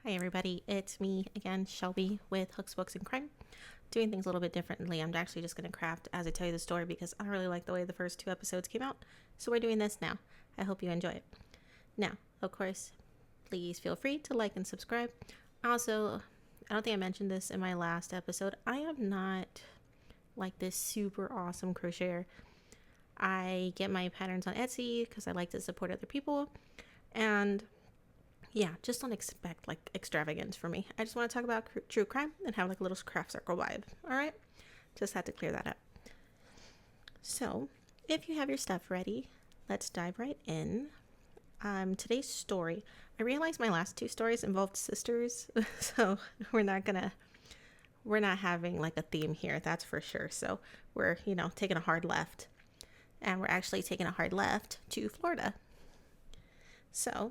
Hi everybody, it's me again, Shelby with Hooks, Books, and Crime. Doing things a little bit differently. I'm actually just going to craft as I tell you the story because I don't really like the way the first two episodes came out. So we're doing this now. I hope you enjoy it. Now, of course, please feel free to like and subscribe. Also, I don't think I mentioned this in my last episode. I am not like this super awesome crocheter. I get my patterns on Etsy because I like to support other people. And yeah, just don't expect like extravagance for me. I just want to talk about true crime and have like a little craft circle vibe. All right, just had to clear that up. So, if you have your stuff ready, let's dive right in. Today's story. I realized my last two stories involved sisters, so we're not having like a theme here. That's for sure. So we're taking a hard left, and we're actually taking a hard left to Florida. So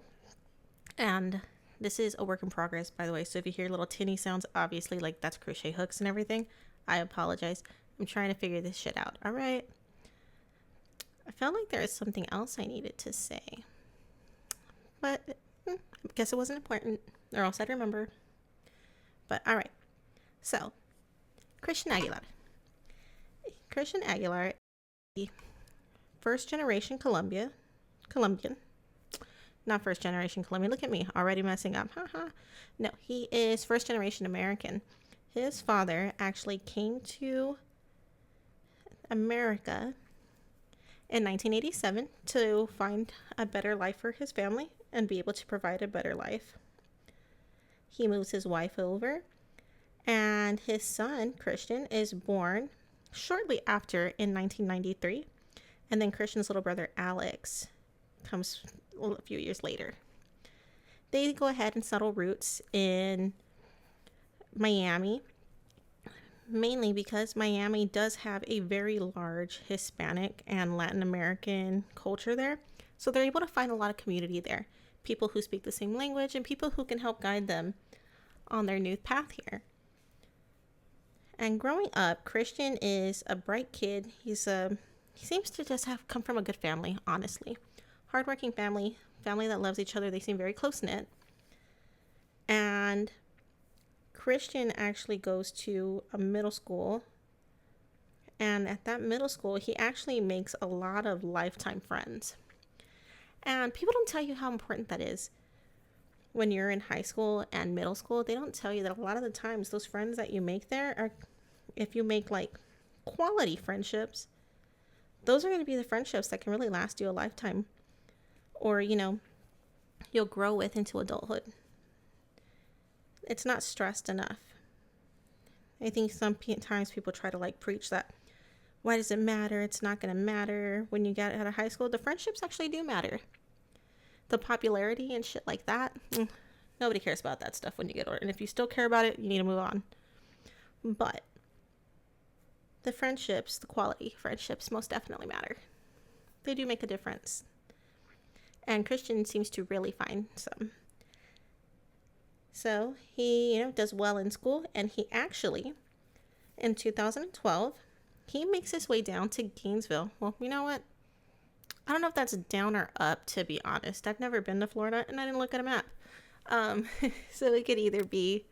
and this is a work in progress, by the way. So if you hear little tinny sounds, obviously, like that's crochet hooks and everything. I apologize. I'm trying to figure this shit out. All right. I felt like there was something else I needed to say. But I guess it wasn't important, or else I'd remember. But all right. So, Christian Aguilar. Christian Aguilar, first generation Colombian. Not first generation Colombian. Look at me, already messing up. No, he is first generation American. His father actually came to America in 1987 to find a better life for his family and be able to provide a better life. He moves his wife over, and his son, Christian, is born shortly after in 1993. And then Christian's little brother, Alex, comes a few years later. They go ahead and settle roots in Miami, mainly because Miami does have a very large Hispanic and Latin American culture there. So they're able to find a lot of community there. People who speak the same language and people who can help guide them on their new path here. And growing up, Christian is a bright kid. He seems to just have come from a good family, honestly. Hardworking family that loves each other. They seem very close-knit. And Christian actually goes to a middle school. And at that middle school, he actually makes a lot of lifetime friends. And people don't tell you how important that is. When you're in high school and middle school, they don't tell you that a lot of the times those friends that you make there are, if you make like quality friendships, those are going to be the friendships that can really last you a lifetime. Or, you'll grow with into adulthood. It's not stressed enough. I think sometimes people try to like preach that, why does it matter? It's not going to matter when you get out of high school. The friendships actually do matter. The popularity and shit like that, nobody cares about that stuff when you get older. And if you still care about it, you need to move on. But the friendships, the quality friendships most definitely matter. They do make a difference. And Christian seems to really find some. So he, does well in school, and he actually, in 2012, he makes his way down to Gainesville. Well, you know what? I don't know if that's down or up, to be honest. I've never been to Florida, and I didn't look at a map. So it could either be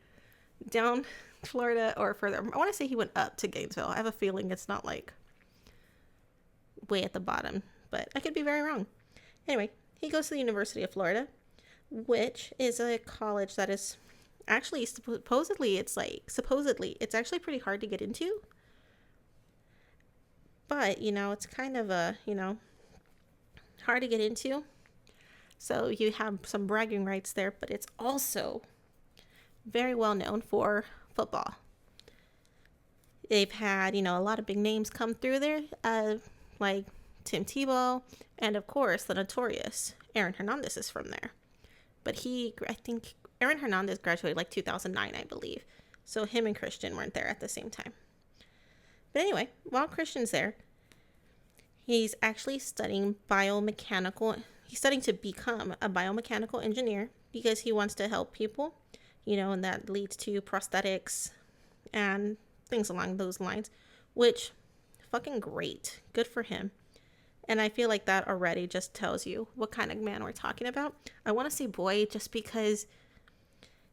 down Florida or further. I want to say he went up to Gainesville. I have a feeling it's not like way at the bottom, but I could be very wrong. Anyway, he goes to the University of Florida, which is a college that is actually supposedly it's actually pretty hard to get into. But, it's kind of hard to get into. So you have some bragging rights there, but it's also very well known for football. They've had, a lot of big names come through there, like Tim Tebow, and of course the notorious Aaron Hernandez is from there. But I think Aaron Hernandez graduated like 2009, I believe. So him and Christian weren't there at the same time. But anyway, while Christian's there, he's actually studying biomechanical. He's studying to become a biomechanical engineer because he wants to help people, and that leads to prosthetics and things along those lines, which fucking great. Good for him. And I feel like that already just tells you what kind of man we're talking about. I want to say boy just because,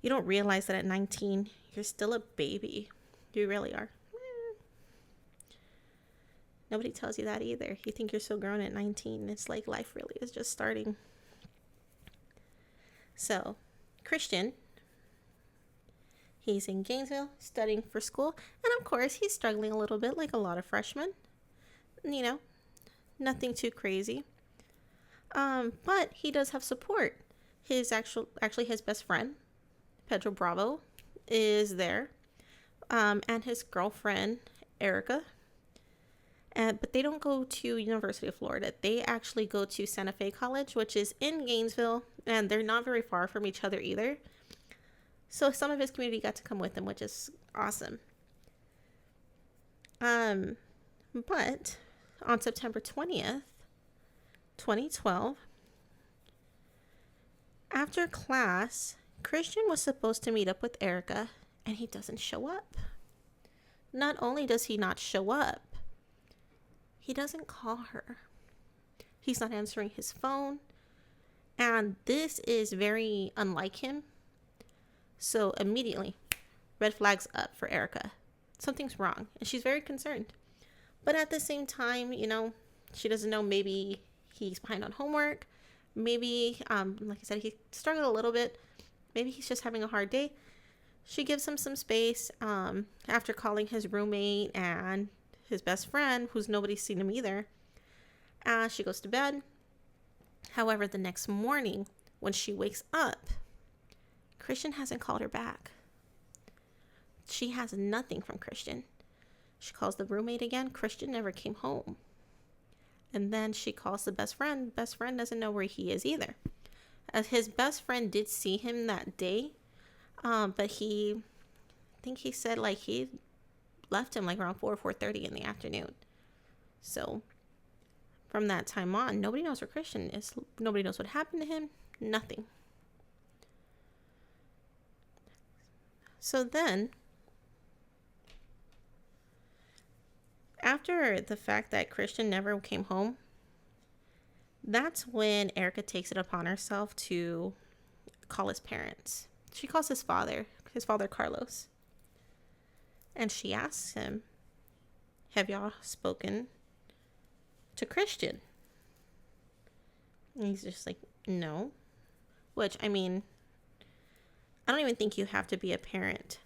You don't realize that at 19, you're still a baby. You really are. Nobody tells you that either. You think you're so grown at 19. It's like life really is just starting. So, Christian, he's in Gainesville studying for school. And of course, he's struggling a little bit like a lot of freshmen. You know, nothing too crazy. But he does have support. Actually his best friend, Pedro Bravo, is there. And his girlfriend, Erica. But they don't go to University of Florida. They actually go to Santa Fe College, which is in Gainesville, and they're not very far from each other either. So some of his community got to come with him, which is awesome. But on September 20th, 2012, after class, Christian was supposed to meet up with Erica, and he doesn't show up. Not only does he not show up, he doesn't call her. He's not answering his phone. And this is very unlike him. So immediately, red flags up for Erica. Something's wrong. And she's very concerned. But at the same time, you know, she doesn't know, maybe he's behind on homework. Maybe, like I said, he struggled a little bit. Maybe he's just having a hard day. She gives him some space after calling his roommate and his best friend, who's nobody's seen him either. She goes to bed. However, the next morning, when she wakes up, Christian hasn't called her back. She has nothing from Christian. She calls the roommate again. Christian never came home. And then she calls the best friend. Best friend doesn't know where he is either. As his best friend did see him that day, but I think he said like he left him like around 4:30 in the afternoon. So from that time on, nobody knows where Christian is. Nobody knows what happened to him. Nothing. So then, after the fact that Christian never came home, that's when Erica takes it upon herself to call his parents. She calls his father Carlos. And she asks him, have y'all spoken to Christian? And he's just like, no. Which, I mean, I don't even think you have to be a parent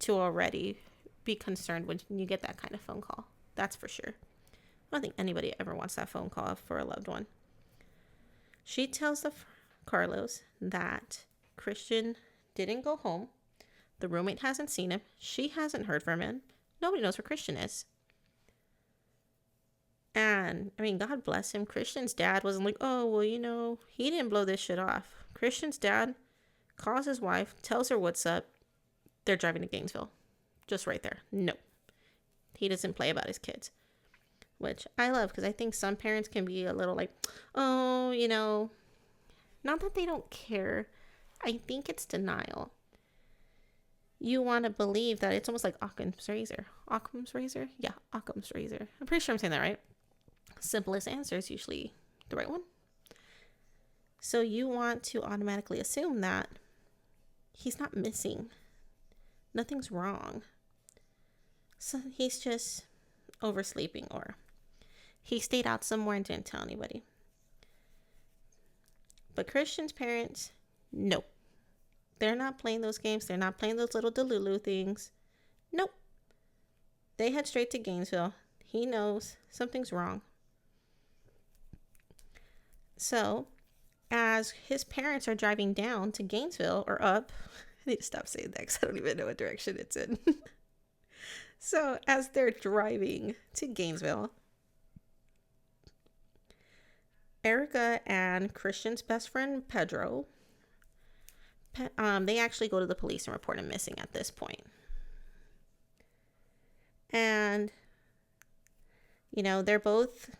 to already be concerned when you get that kind of phone call. That's for sure. I don't think anybody ever wants that phone call for a loved one. She tells Carlos that Christian didn't go home. The roommate hasn't seen him. She hasn't heard from him. Nobody knows where Christian is. And, I mean, God bless him. Christian's dad wasn't like, oh, well, you know, he didn't blow this shit off. Christian's dad calls his wife, tells her what's up. They're driving to Gainesville. Just right there. No. He doesn't play about his kids. Which I love, because I think some parents can be a little like, oh, you know, not that they don't care. I think it's denial. You want to believe that it's almost like Occam's razor. Occam's razor? Yeah, Occam's razor. I'm pretty sure I'm saying that right. Simplest answer is usually the right one. So you want to automatically assume that he's not missing. Nothing's wrong. So he's just oversleeping, or he stayed out somewhere and didn't tell anybody. But Christian's parents, nope. They're not playing those games. They're not playing those little delulu things. Nope. They head straight to Gainesville. He knows something's wrong. So, as his parents are driving down to Gainesville, or up, I need to stop saying that because I don't even know what direction it's in. So, as they're driving to Gainesville, Erica and Christian's best friend, Pedro, they actually go to the police and report him missing at this point. And, you know, they're both,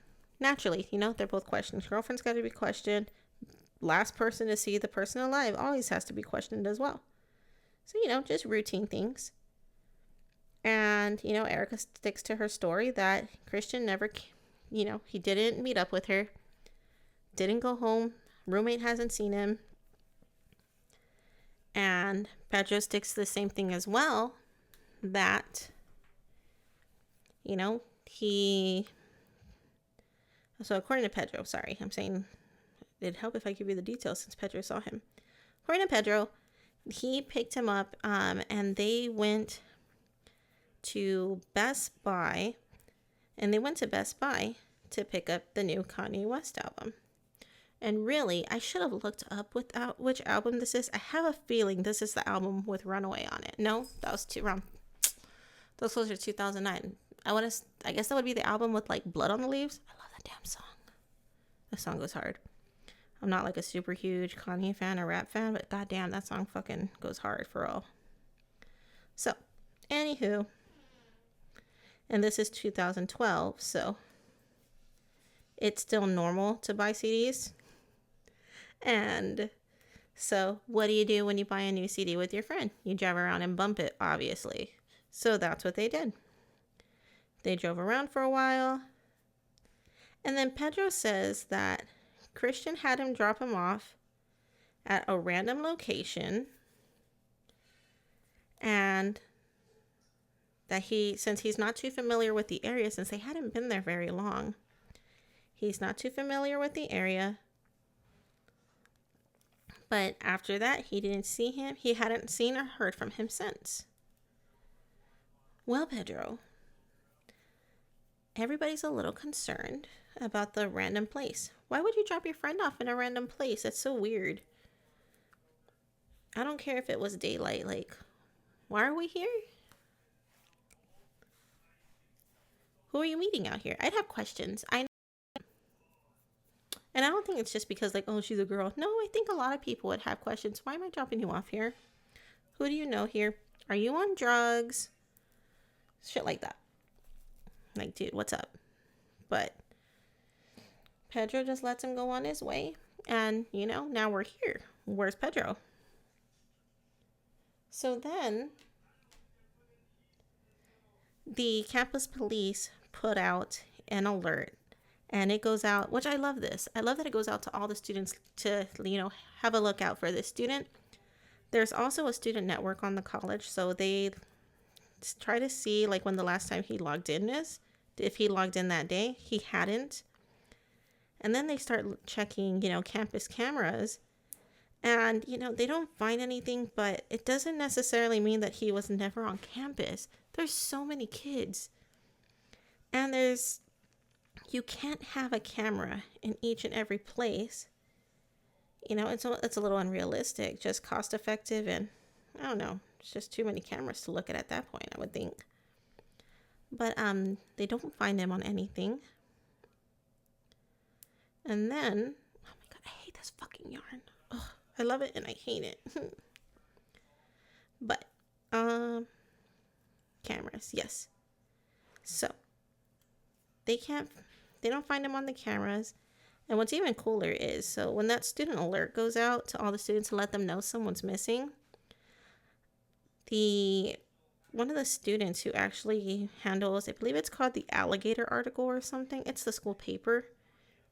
naturally, you know, they're both questioned. His girlfriend's got to be questioned. Last person to see the person alive always has to be questioned as well. So, you know, just routine things. And, you know, Erica sticks to her story that Christian never, you know, he didn't meet up with her. Didn't go home. Roommate hasn't seen him. And Pedro sticks to the same thing as well, that, so according to Pedro, sorry, I'm saying it'd help if I give you the details since Pedro saw him. According to Pedro, he picked him up and they went to Best Buy. And they went to Best Buy to pick up the new Kanye West album. And really, I should have looked up which album this is. I have a feeling this is the album with Runaway on it. No, that was around. That was closer to 2009. I guess that would be the album with like Blood on the Leaves. I love that damn song. That song goes hard. I'm not like a super huge Kanye fan or rap fan, but goddamn, that song fucking goes hard for all. So, anywho, and this is 2012, so it's still normal to buy CDs. And so what do you do when you buy a new CD with your friend? You drive around and bump it, obviously. So that's what they did. They drove around for a while. And then Pedro says that Christian had him drop him off at a random location. And that since he's not too familiar with the area, since they hadn't been there very long, he's not too familiar with the area. But after that, he didn't see him. He hadn't seen or heard from him since. Well, Pedro, everybody's a little concerned about the random place. Why would you drop your friend off in a random place? That's so weird. I don't care if it was daylight. Like, why are we here? Who are you meeting out here? I'd have questions. And I don't think it's just because, like, oh, she's a girl. No, I think a lot of people would have questions. Why am I dropping you off here? Who do you know here? Are you on drugs? Shit like that. Like, dude, what's up? But Pedro just lets him go on his way. And, now we're here. Where's Pedro? So then the campus police put out an alert. And it goes out, which I love this. I love that it goes out to all the students to, have a look out for this student. There's also a student network on the college. So they try to see, like, when the last time he logged in is. If he logged in that day, he hadn't. And then they start checking, campus cameras. And, they don't find anything, but it doesn't necessarily mean that he was never on campus. There's so many kids. And you can't have a camera in each and every place. It's a little unrealistic, just cost effective, and I don't know, it's just too many cameras to look at that point, I would think. But they don't find him on anything. And then, oh my god, I hate this fucking yarn. Ugh, I love it and I hate it. But cameras, yes. So they don't find him on the cameras. And what's even cooler is, so when that student alert goes out to all the students to let them know someone's missing, one of the students who actually handles, I believe it's called the Alligator article or something, it's the school paper,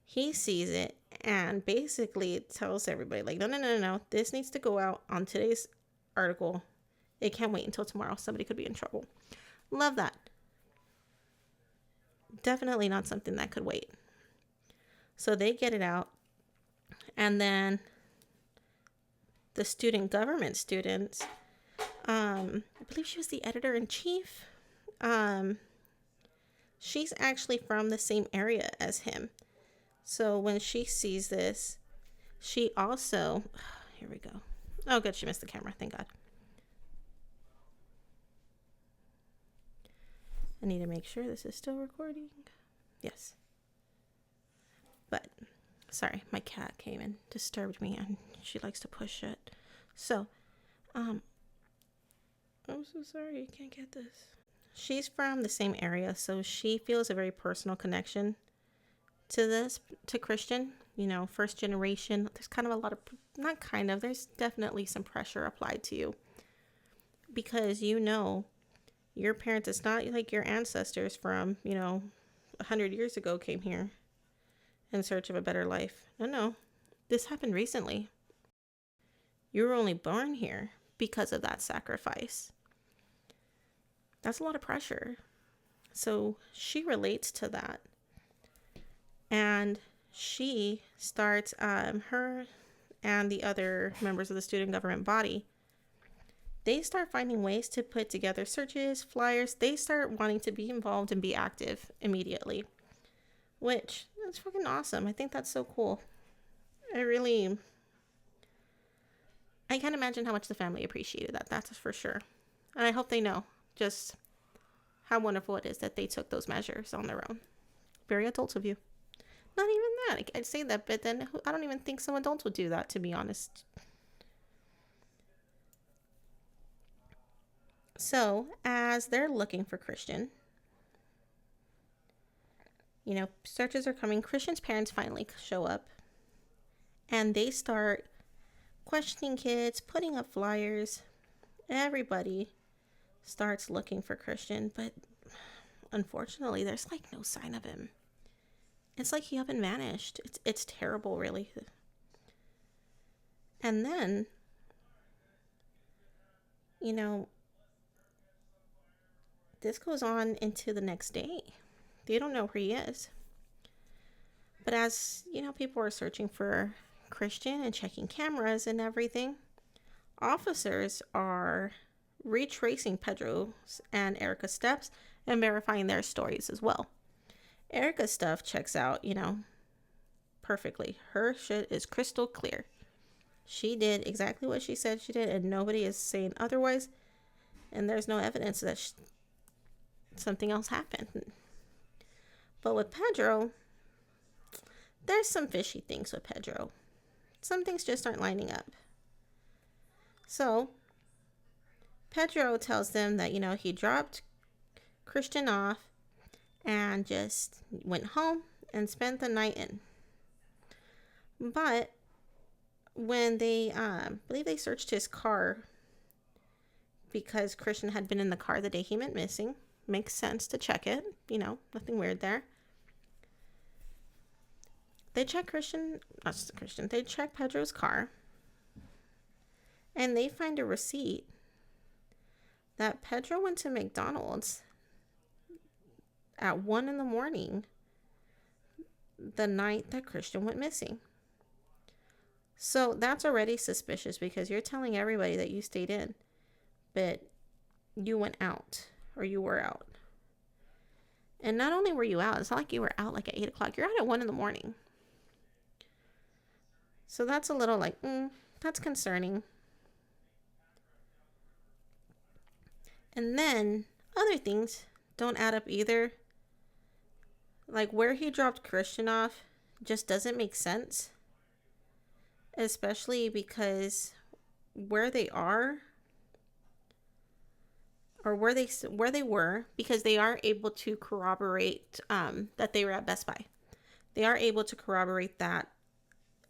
he sees it and basically tells everybody, like, no, this needs to go out on today's article. It can't wait until tomorrow. Somebody could be in trouble. Love that. Definitely not something that could wait. So they get it out. And then the student government students, I believe she was the editor-in-chief. She's actually from the same area as him. So when she sees this, she also, here we go. Oh, good. She missed the camera. Thank God. I need to make sure this is still recording. Yes. But, sorry, my cat came and disturbed me, and she likes to push it. So, I'm so sorry, you can't get this. She's from the same area, so she feels a very personal connection to Christian. First generation. There's kind of a lot of, there's definitely some pressure applied to you. Because your parents, it's not like your ancestors from, 100 years ago came here in search of a better life. No. This happened recently. You were only born here because of that sacrifice. That's a lot of pressure. So she relates to that. And she starts, her and the other members of the student government body, they start finding ways to put together searches, flyers. They start wanting to be involved and be active immediately, which is fucking awesome. I think that's so cool. I can't imagine how much the family appreciated that. That's for sure. And I hope they know just how wonderful it is that they took those measures on their own. Very adult of you. Not even that. I'd say that, but then I don't even think some adults would do that, to be honest. So, as they're looking for Christian, searches are coming. Christian's parents finally show up. And they start questioning kids, putting up flyers. Everybody starts looking for Christian, but unfortunately, there's like no sign of him. It's like he up and vanished. It's terrible, really. And then, this goes on into the next day. They don't know where he is. But as, people are searching for Christian and checking cameras and everything, officers are retracing Pedro's and Erica's steps and verifying their stories as well. Erica's stuff checks out, perfectly. Her shit is crystal clear. She did exactly what she said she did, and nobody is saying otherwise. And there's no evidence that something else happened. But with Pedro, there's some fishy things with Pedro. Some things just aren't lining up. So, Pedro tells them that, he dropped Christian off and just went home and spent the night in. But when they, believe they searched his car because Christian had been in the car the day he went missing. Makes sense to check it. Nothing weird there. They check they check Pedro's car. And they find a receipt that Pedro went to McDonald's at 1 a.m. the night that Christian went missing. So that's already suspicious because you're telling everybody that you stayed in, but you went out, or you were out. And not only were you out, it's not like you were out like at 8 o'clock. You're out at 1 a.m. So that's a little like, that's concerning. And then other things don't add up either. Like where he dropped Christian off just doesn't make sense. Especially because where they are, or where they were, because they are able to corroborate that they were at Best Buy. They are able to corroborate that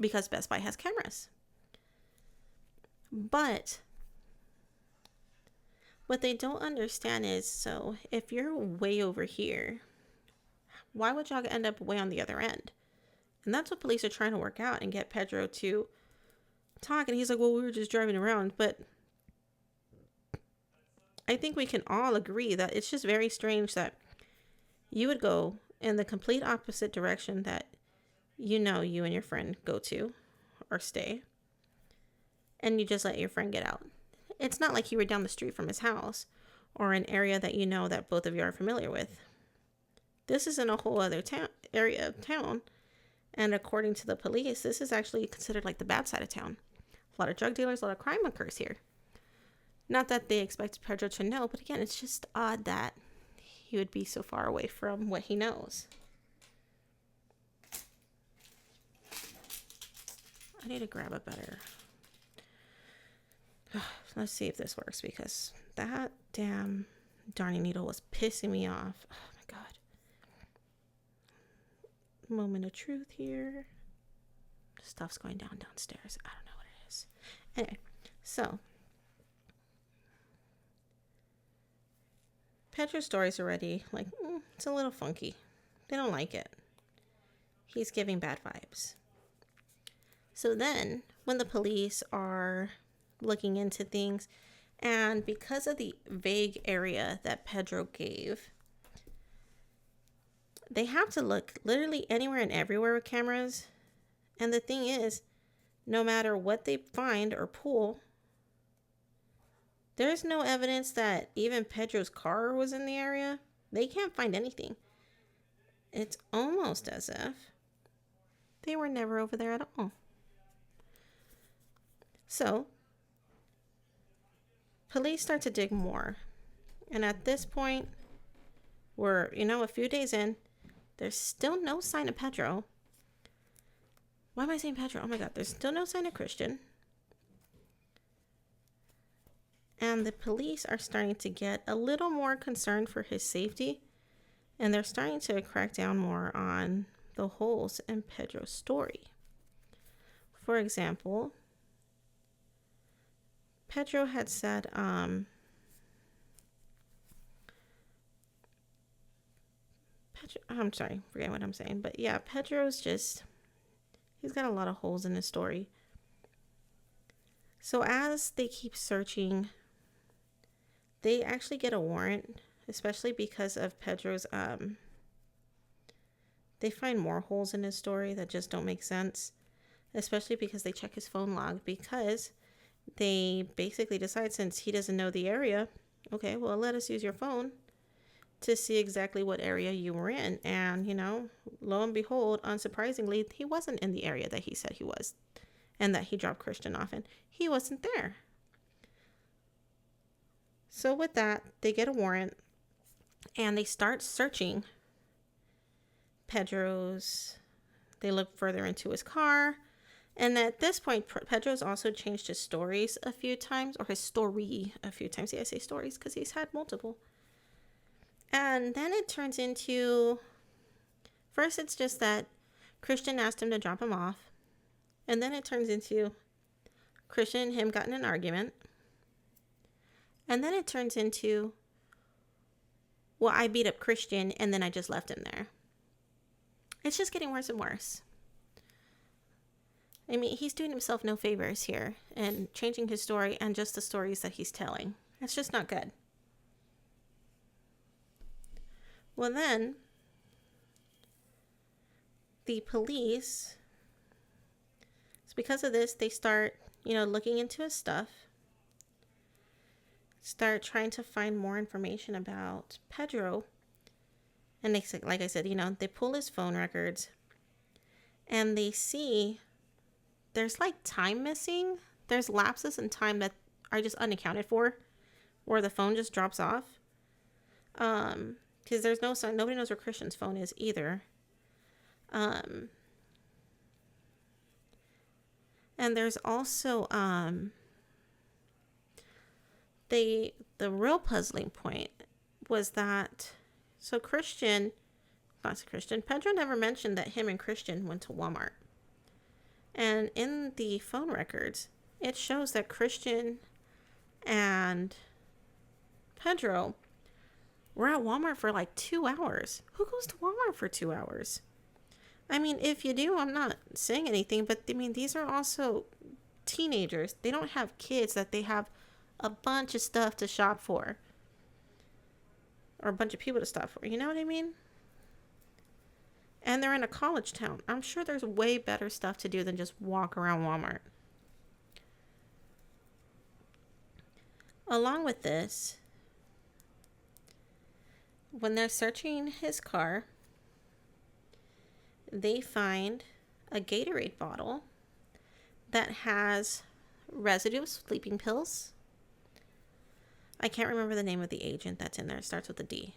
because Best Buy has cameras. But what they don't understand is, so if you're way over here, why would y'all end up way on the other end? And that's what police are trying to work out and get Pedro to talk. And he's like, well, we were just driving around. But I think we can all agree that it's just very strange that you would go in the complete opposite direction that you and your friend go to or stay, and you just let your friend get out. It's not like you were down the street from his house or an area that that both of you are familiar with. This is in a whole other area of town, and according to the police, this is actually considered like the bad side of town. A lot of drug dealers, a lot of crime occurs here. Not that they expect Pedro to know, but again, it's just odd that he would be so far away from what he knows. I need to grab a better... Let's see if this works, because that damn darning needle was pissing me off. Oh my god. Moment of truth here. Stuff's going downstairs. I don't know what it is. Anyway, so Pedro's story's already like, it's a little funky. They don't like it. He's giving bad vibes. So then, when the police are looking into things. And because of the vague area that Pedro gave, they have to look literally anywhere and everywhere with cameras. And the thing is, no matter what they find or pull, there's no evidence that even Pedro's car was in the area. They can't find anything. It's almost as if they were never over there at all. So, police start to dig more. And at this point, we're, a few days in. There's still no sign of Pedro. Why am I saying Pedro? Oh my God, there's still no sign of Christian. And the police are starting to get a little more concerned for his safety. And they're starting to crack down more on the holes in Pedro's story. For example, Pedro had said, I'm sorry, forget what I'm saying. But yeah, Pedro's he's got a lot of holes in his story. So as they keep searching, they actually get a warrant, especially because of Pedro's, they find more holes in his story that just don't make sense, especially because they check his phone log, because they basically decide, since he doesn't know the area, okay, well, let us use your phone to see exactly what area you were in. And, lo and behold, unsurprisingly, he wasn't in the area that he said he was and that he dropped Christian off in. He wasn't there. So with that, they get a warrant and they start searching Pedro's. They look further into his car. And at this point, Pedro's also changed his stories a few times, or his story a few times. Yeah, I say stories because he's had multiple. And then it turns into, first it's just that Christian asked him to drop him off. And then it turns into Christian and him got in an argument. And then it turns into, well, I beat up Christian and then I just left him there. It's just getting worse and worse. I mean, he's doing himself no favors here and changing his story and just the stories that he's telling. It's just not good. Well, then, the police, it's because of this, they start, looking into his stuff, start trying to find more information about Pedro. And they, like I said, they pull his phone records and they see there's like time missing. There's lapses in time that are just unaccounted for, where the phone just drops off. Because there's no sign, nobody knows where Christian's phone is either. And there's also, the real puzzling point was that, so Pedro never mentioned that him and Christian went to Walmart. And in the phone records, it shows that Christian and Pedro were at Walmart for like 2 hours. Who goes to Walmart for 2 hours? I mean, if you do, I'm not saying anything, but I mean, these are also teenagers. They don't have kids that they have a bunch of stuff to shop for. Or a bunch of people to stop for. You know what I mean? And they're in a college town. I'm sure there's way better stuff to do than just walk around Walmart. Along with this, when they're searching his car, they find a Gatorade bottle that has residue of sleeping pills. I can't remember the name of the agent that's in there. It starts with a D.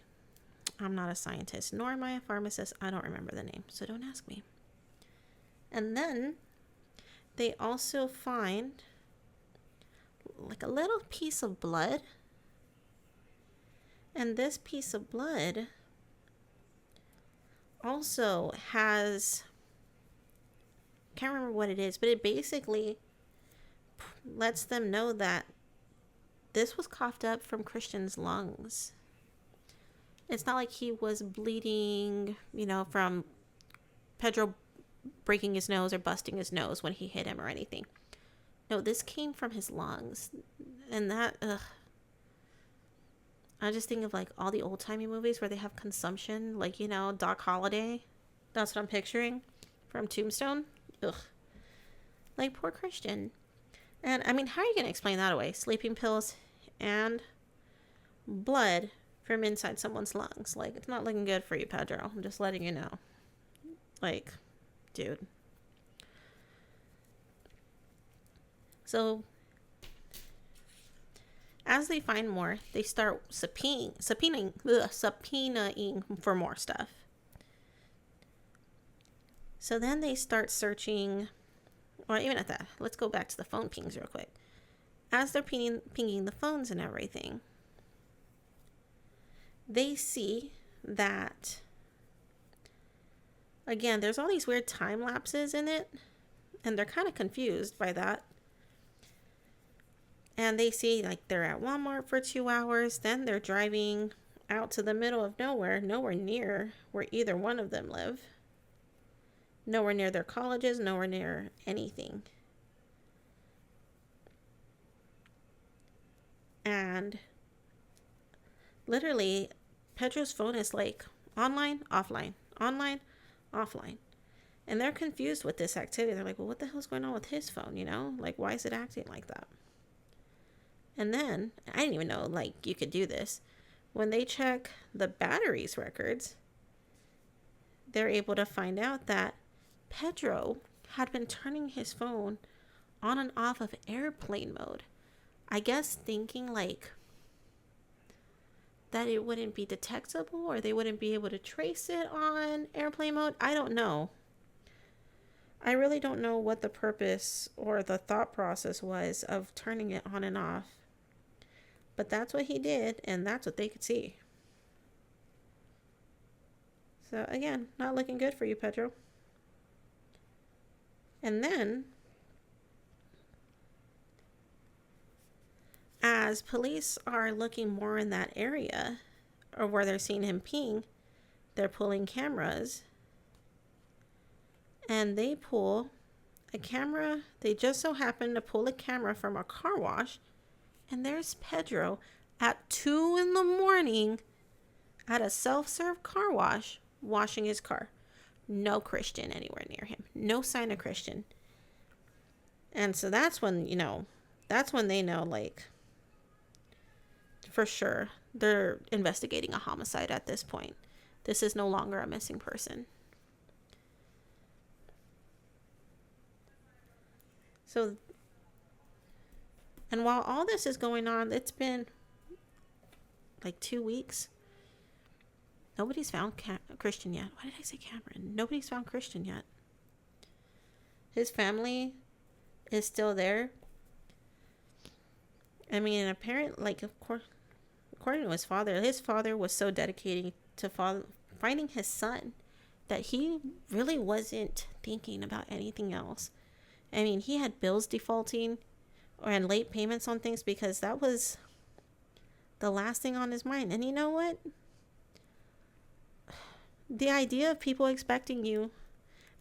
I'm not a scientist, nor am I a pharmacist. I don't remember the name, so don't ask me. And then they also find like a little piece of blood. And this piece of blood also has, can't remember what it is, but it basically lets them know that this was coughed up from Christian's lungs. It's not like he was bleeding, from Pedro breaking his nose or busting his nose when he hit him or anything. No, this came from his lungs. And that, ugh. I just think of like all the old timey movies where they have consumption, like, you know, Doc Holliday. That's what I'm picturing from Tombstone. Ugh. Like, poor Christian. And I mean, how are you going to explain that away? Sleeping pills and blood from inside someone's lungs. Like, it's not looking good for you, Pedro. I'm just letting you know. Like, dude. So, as they find more, they start subpoenaing for more stuff. So then they start searching, or even at that, let's go back to the phone pings real quick. As they're pinging the phones and everything, they see that, again, there's all these weird time lapses in it, and they're kind of confused by that. And they see, like, they're at Walmart for 2 hours, then they're driving out to the middle of nowhere near where either one of them live. Nowhere near their colleges, nowhere near anything. And literally, Pedro's phone is like online, offline, online, offline. And they're confused with this activity. They're like, well, what the hell's going on with his phone, you know? Like, why is it acting like that? And then, I didn't even know, like, you could do this. When they check the batteries records, they're able to find out that Pedro had been turning his phone on and off of airplane mode. I guess thinking, like, that it wouldn't be detectable or they wouldn't be able to trace it on airplane mode. I don't know. I really don't know what the purpose or the thought process was of turning it on and off. But that's what he did, and that's what they could see. So, again, not looking good for you, Pedro. And then, as police are looking more in that area, or where they're seeing him ping, they're pulling cameras. And they pull a camera. They just so happen to pull a camera from a car wash. And there's Pedro at 2 a.m. at a self-serve car wash washing his car. No Christian anywhere near him. No sign of Christian. And so that's when, that's when they know, like, for sure, they're investigating a homicide at this point. This is no longer a missing person. So, and while all this is going on, it's been like 2 weeks. Nobody's found Christian yet. Why did I say Cameron? Nobody's found Christian yet. His family is still there. I mean, apparently, like, of course, according to his father was so dedicated to finding his son that he really wasn't thinking about anything else. I mean, he had bills defaulting and late payments on things because that was the last thing on his mind. And you know what? The idea of people expecting you,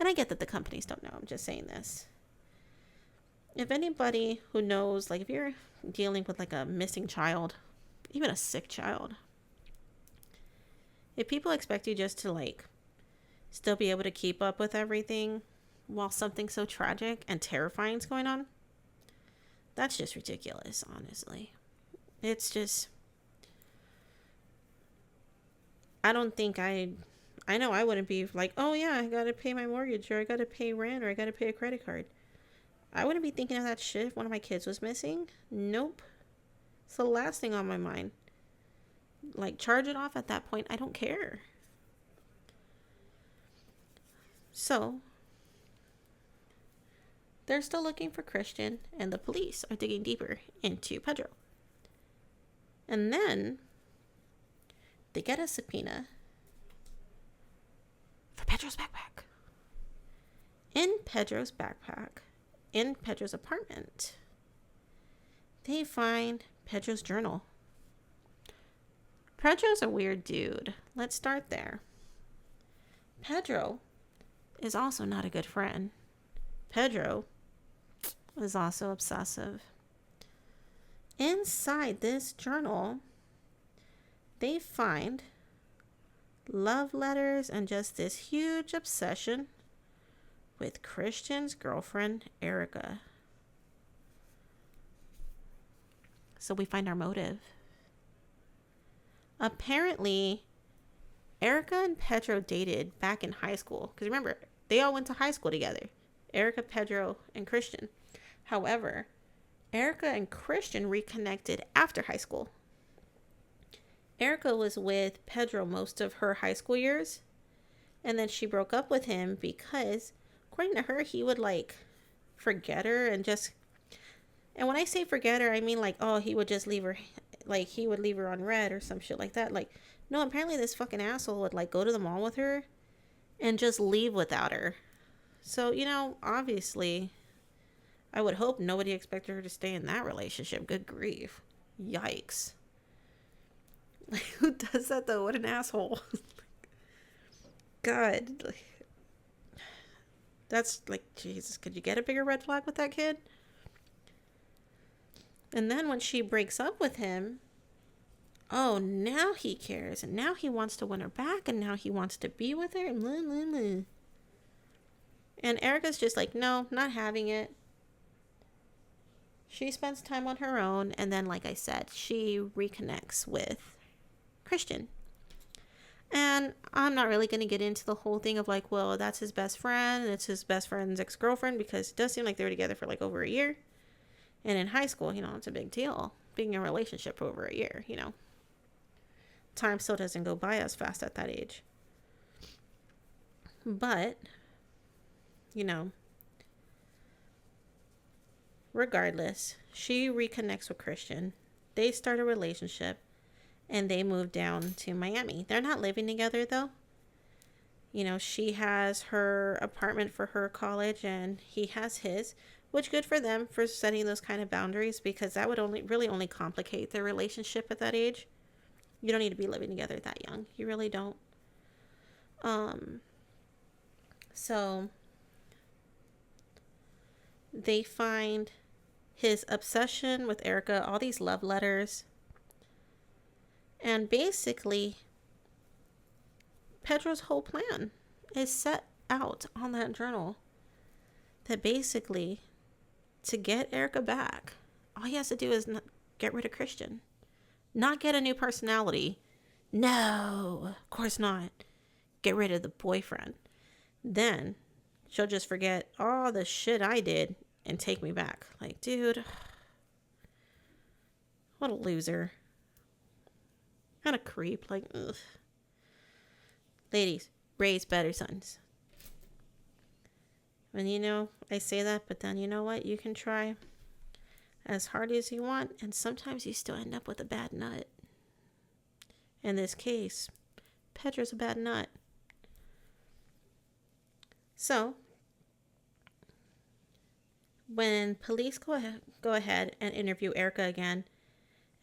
and I get that the companies don't know, I'm just saying this. If anybody who knows, like, if you're dealing with, like, a missing child, even a sick child, if people expect you just to, like, still be able to keep up with everything while something so tragic and terrifying is going on, that's just ridiculous, honestly. It's just, I don't think I know I wouldn't be like, oh yeah, I gotta pay my mortgage, or I gotta pay rent, or I gotta pay a credit card. I wouldn't be thinking of that shit if one of my kids was missing. Nope. It's the last thing on my mind. Like, charge it off at that point. I don't care. So, they're still looking for Christian, and the police are digging deeper into Pedro. And then they get a subpoena for Pedro's backpack. In Pedro's backpack, in Pedro's apartment, they find Pedro's journal. Pedro's a weird dude. Let's start there. Pedro is also not a good friend. Pedro was also obsessive. Inside this journal, they find love letters and just this huge obsession with Christian's girlfriend, Erica. So we find our motive. Apparently, Erica and Pedro dated back in high school. Because remember, they all went to high school together. Erica, Pedro, and Christian. However, Erica and Christian reconnected after high school. Erica was with Pedro most of her high school years. And then she broke up with him because, according to her, he would forget her and just... And when I say forget her, I mean he would just leave her... he would leave her on red or some shit like that. No, apparently this fucking asshole would go to the mall with her and just leave without her. So, obviously, I would hope nobody expected her to stay in that relationship. Good grief. Yikes. Who does that though? What an asshole. God. That's Jesus, could you get a bigger red flag with that kid? And then when she breaks up with him, oh, now he cares. And now he wants to win her back. And now he wants to be with her. And Erica's just no, not having it. She spends time on her own. And then, like I said, she reconnects with Christian. And I'm not really going to get into the whole thing of well, that's his best friend. And it's his best friend's ex-girlfriend. Because it does seem like they were together for over a year. And in high school, it's a big deal. Being in a relationship for over a year, Time still doesn't go by as fast at that age. But, regardless, she reconnects with Christian. They start a relationship. And they move down to Miami. They're not living together, though. She has her apartment for her college. And he has his. Which good for them for setting those kind of boundaries. Because that would only complicate their relationship at that age. You don't need to be living together that young. You really don't. So they find his obsession with Erica, all these love letters. And basically, Pedro's whole plan is set out on that journal. That basically, to get Erica back, all he has to do is get rid of Christian. Not get a new personality. No, of course not. Get rid of the boyfriend. Then she'll just forget all the shit I did and take me back. Dude, what a loser. What a creep. Ugh. Ladies, raise better sons. And I say that, but then you know what? You can try as hard as you want, and sometimes you still end up with a bad nut. In this case, Pedro's a bad nut. So, when police go ahead and interview Erica again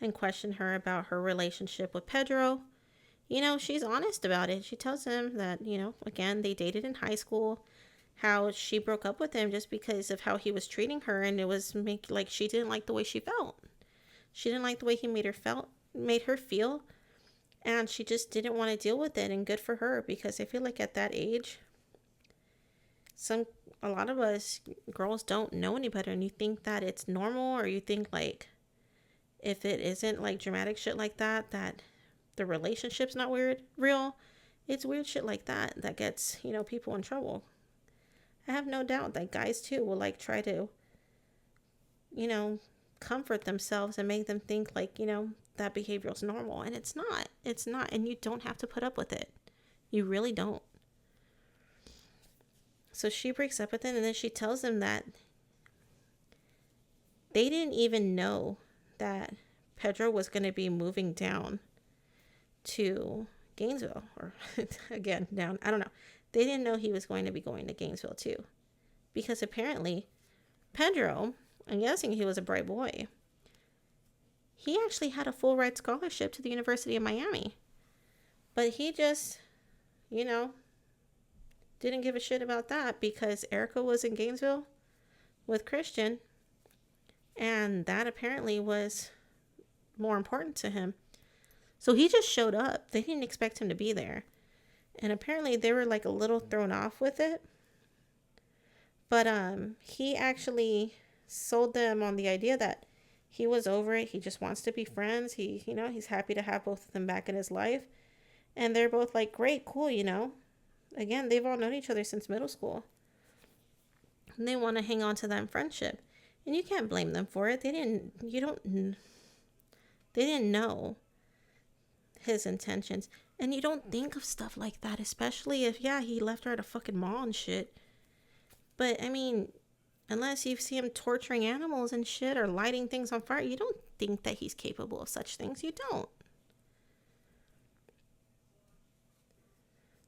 and question her about her relationship with Pedro, she's honest about it. She tells him that, again, they dated in high school, how she broke up with him just because of how he was treating her, and it was she didn't like the way she felt. She didn't like the way he made her feel, and she just didn't want to deal with it. And good for her, because I feel like at that age, a lot of us girls don't know any better, and you think that it's normal, or you think if it isn't dramatic shit like that the relationship's not real. It's weird shit like that gets people in trouble. I have no doubt that guys too will try to comfort themselves and make them think that behavior is normal, and it's not, and you don't have to put up with it. You really don't. So she breaks up with him, and then she tells him that they didn't even know that Pedro was going to be moving down to Gainesville, or again, down, I don't know. They didn't know he was going to be going to Gainesville too, because apparently Pedro, I'm guessing he was a bright boy, he actually had a full ride scholarship to the University of Miami, but he just, didn't give a shit about that because Erica was in Gainesville with Christian, And that apparently was more important to him. So he just showed up. They didn't expect him to be there. And apparently they were like a little thrown off with it. But he actually sold them on the idea that he was over it. He just wants to be friends. He's happy to have both of them back in his life. And they're both like, great, cool, Again, they've all known each other since middle school. And they want to hang on to that friendship. And you can't blame them for it. They didn't know his intentions. And you don't think of stuff like that, especially if, he left her at a fucking mall and shit. But, I mean, unless you see him torturing animals and shit or lighting things on fire, you don't think that he's capable of such things. You don't.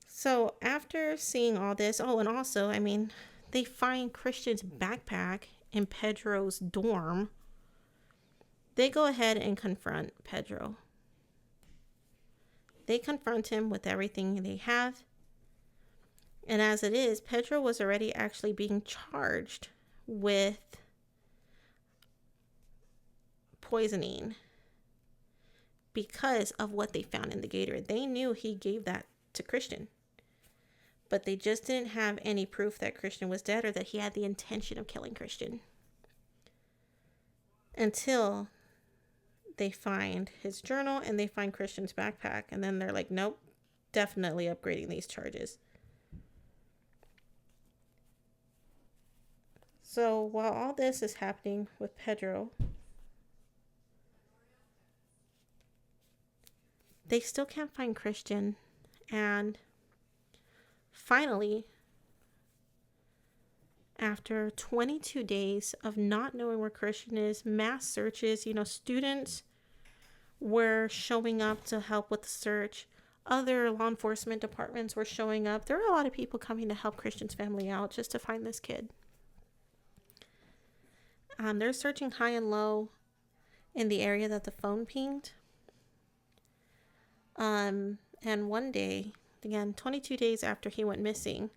So, after seeing all this, and also, I mean, they find Christian's backpack in Pedro's dorm. They go ahead and confront Pedro. They confront him with everything they have. And as it is, Pedro was already actually being charged with poisoning because of what they found in the Gatorade. They knew he gave that to Christian, but they just didn't have any proof that Christian was dead or that he had the intention of killing Christian until they find his journal and they find Christian's backpack. And then they're like, nope, definitely upgrading these charges. So while all this is happening with Pedro, they still can't find Christian. And finally, after 22 days of not knowing where Christian is, mass searches, students were showing up to help with the search. Other law enforcement departments were showing up. There were a lot of people coming to help Christian's family out just to find this kid. They're searching high and low in the area that the phone pinged. And one day, again, 22 days after he went missing,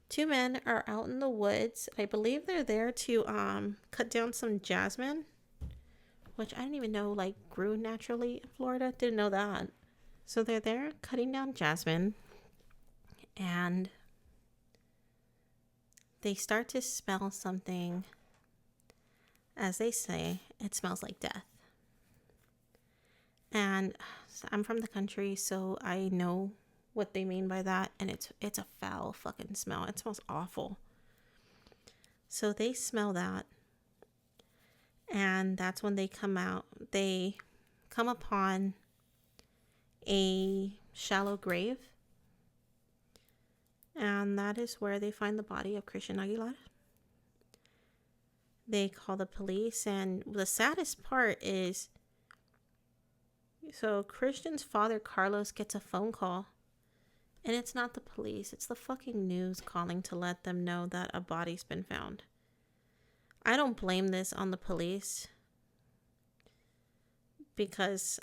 two men are out in the woods. I believe they're there to cut down some jasmine, which I didn't even know grew naturally in Florida. Didn't know that. So they're there cutting down jasmine, and they start to smell something. As they say, it smells like death. And I'm from the country, so I know what they mean by that. And it's a foul fucking smell. It smells awful. So they smell that. And that's when they come out. They come upon a shallow grave. And that is where they find the body of Christian Aguilar. They call the police, and the saddest part is, so Christian's father, Carlos, gets a phone call, and it's not the police, it's the fucking news calling to let them know that a body's been found. I don't blame this on the police, because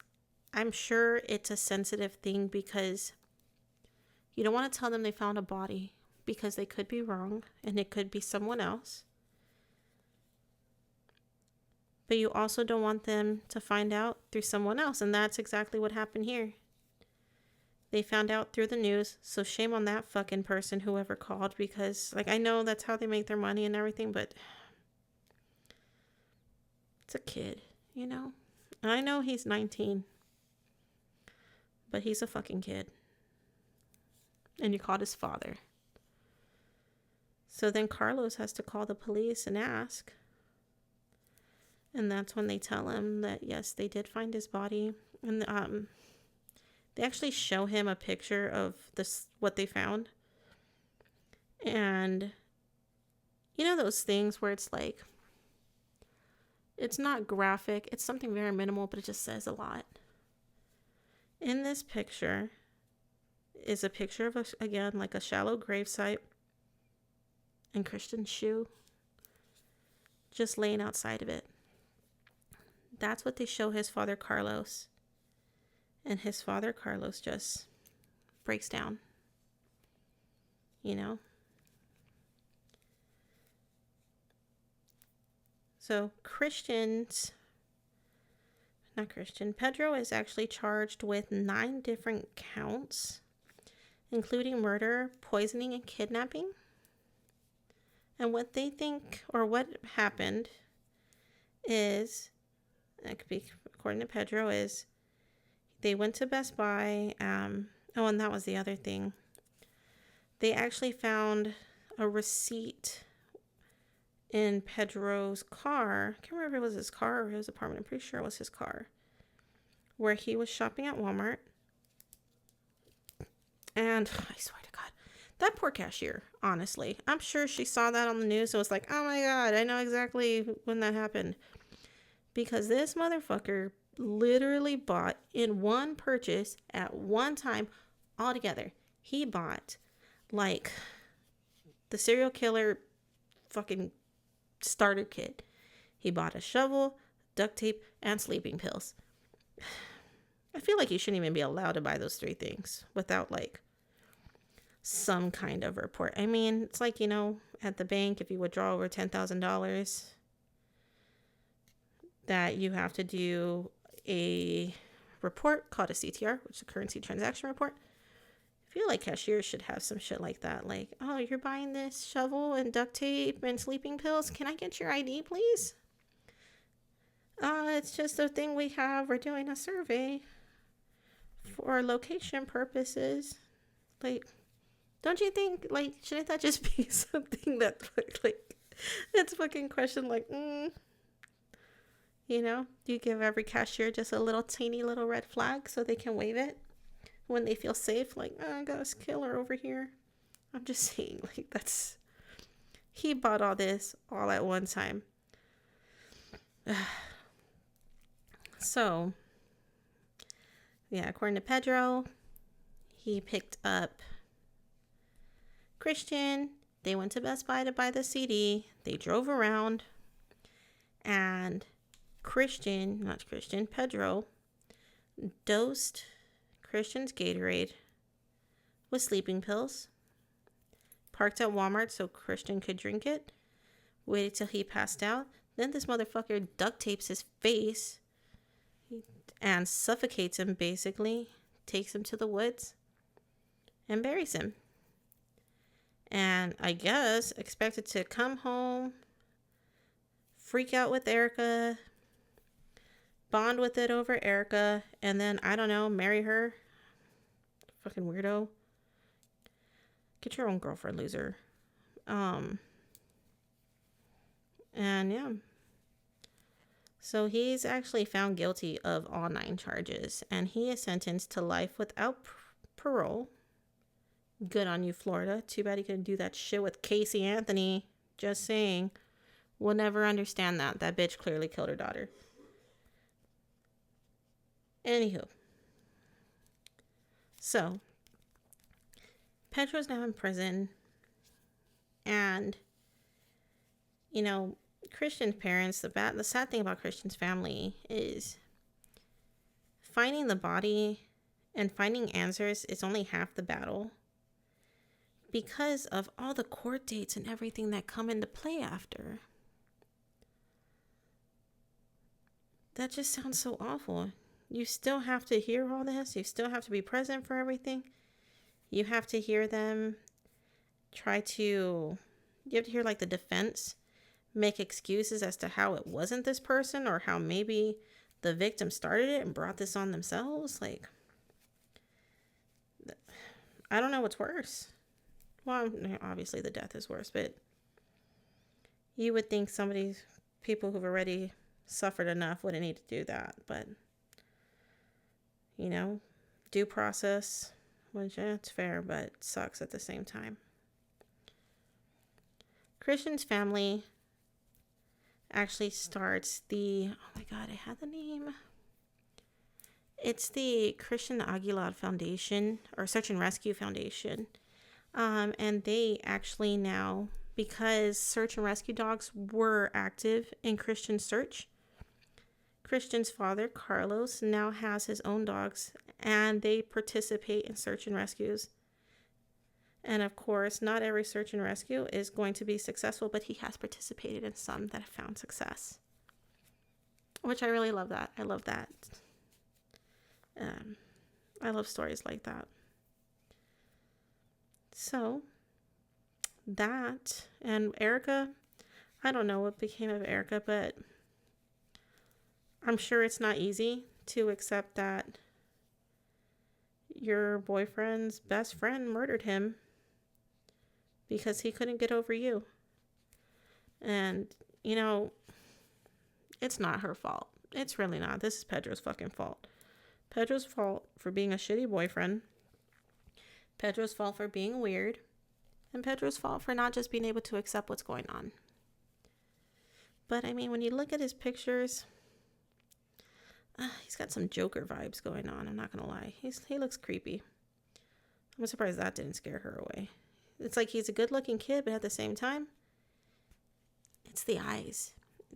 I'm sure it's a sensitive thing, because you don't want to tell them they found a body, because they could be wrong, and it could be someone else. But you also don't want them to find out through someone else. And that's exactly what happened here. They found out through the news. So shame on that fucking person, whoever called. Because, I know that's how they make their money and everything. But it's a kid, And I know he's 19. But he's a fucking kid. And you called his father. So then Carlos has to call the police and ask. And that's when they tell him that, yes, they did find his body. And they actually show him a picture of what they found. And those things where it's it's not graphic. It's something very minimal, but it just says a lot. In this picture is a picture of, a shallow gravesite and Christian's shoe just laying outside of it. That's what they show his father, Carlos. And his father, Carlos, just breaks down. So Pedro is actually charged with 9 different counts, including murder, poisoning, and kidnapping. And what they think, or what happened is, that could be according to Pedro, is they went to Best Buy. And that was the other thing. They actually found a receipt in Pedro's car. I can't remember if it was his car or his apartment. I'm pretty sure it was his car, where he was shopping at Walmart. And I swear to God, that poor cashier, honestly, I'm sure she saw that on the news and was like, oh my God, I know exactly when that happened. Because this motherfucker literally bought in one purchase at one time altogether. He bought like the serial killer fucking starter kit. He bought a shovel, duct tape, and sleeping pills. I feel like you shouldn't even be allowed to buy those 3 things without like some kind of report. I mean, it's like, at the bank, if you withdraw over $10,000, that you have to do a report called a CTR, which is a currency transaction report. I feel like cashiers should have some shit like that. Like, oh, you're buying this shovel and duct tape and sleeping pills. Can I get your ID, please? It's just a thing we have. We're doing a survey for location purposes. Like, don't you think, like, shouldn't that just be something that, like, it's fucking question, like, you give every cashier just a little teeny little red flag so they can wave it when they feel safe. Like, oh, I got a killer over here. I'm just saying, like, he bought all this all at one time. So, yeah, according to Pedro, he picked up Christian. They went to Best Buy to buy the CD. They drove around, and Pedro dosed Christian's Gatorade with sleeping pills, parked at Walmart so Christian could drink it, waited till he passed out. Then this motherfucker duct tapes his face and suffocates him, basically, takes him to the woods and buries him. And I guess expected to come home, freak out with Erica, bond with it over Erica, and then, I don't know, marry her. Fucking weirdo. Get your own girlfriend, loser. And yeah. So he's actually found guilty of all 9 charges, and he is sentenced to life without parole. Good on you, Florida. Too bad he couldn't do that shit with Casey Anthony. Just saying. We'll never understand that. That bitch clearly killed her daughter. Anywho. So, Pedro's now in prison. And, Christian's parents, the sad thing about Christian's family is finding the body and finding answers is only half the battle, because of all the court dates and everything that come into play after. That just sounds so awful. You still have to hear all this. You still have to be present for everything. You have to hear them you have to hear like the defense make excuses as to how it wasn't this person, or how maybe the victim started it and brought this on themselves. Like, I don't know what's worse. Well, obviously the death is worse, but you would think people who've already suffered enough wouldn't need to do that. But, due process, which it's fair, but it sucks at the same time. Christian's family actually starts oh my God, I had the name. It's the Christian Aguilar Foundation, or Search and Rescue Foundation. And they actually now, because search and rescue dogs were active in Christian's search, Christian's father, Carlos, now has his own dogs, and they participate in search and rescues. And of course, not every search and rescue is going to be successful, but he has participated in some that have found success, which I really love that. I love that. I love stories like that. So that, and Erica, I don't know what became of Erica, but I'm sure it's not easy to accept that your boyfriend's best friend murdered him because he couldn't get over you. And, you know, it's not her fault. It's really not. This is Pedro's fucking fault. Pedro's fault for being a shitty boyfriend. Pedro's fault for being weird. And Pedro's fault for not just being able to accept what's going on. But, I mean, when you look at his pictures, he's got some Joker vibes going on. I'm not going to lie. He looks creepy. I'm surprised that didn't scare her away. It's like he's a good-looking kid, but at the same time, it's the eyes.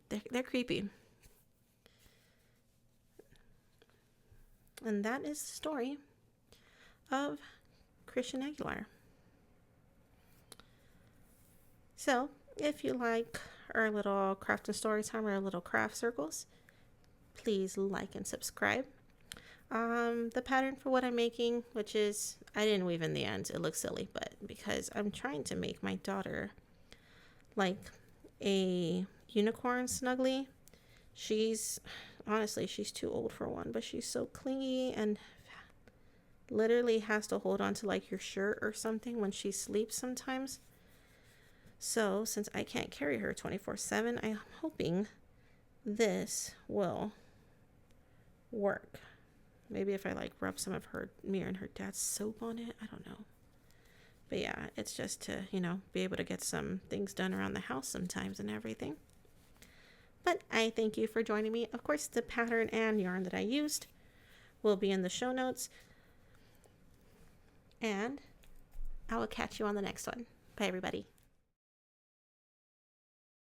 They're creepy. And that is the story of Christian Aguilar. So, if you like our little craft and story time, our little craft circles, please like and subscribe. The pattern for what I'm making, which is, I didn't weave in the end, it looks silly, but because I'm trying to make my daughter like a unicorn snuggly. Honestly, she's too old for one, but she's so clingy and literally has to hold on to like your shirt or something when she sleeps sometimes. So since I can't carry her 24/7, I'm hoping this will work. Maybe if I like rub some of me and her dad's soap on it, I don't know. But yeah, it's just to, be able to get some things done around the house sometimes and everything. But I thank you for joining me. Of course, the pattern and yarn that I used will be in the show notes. And I will catch you on the next one. Bye, everybody.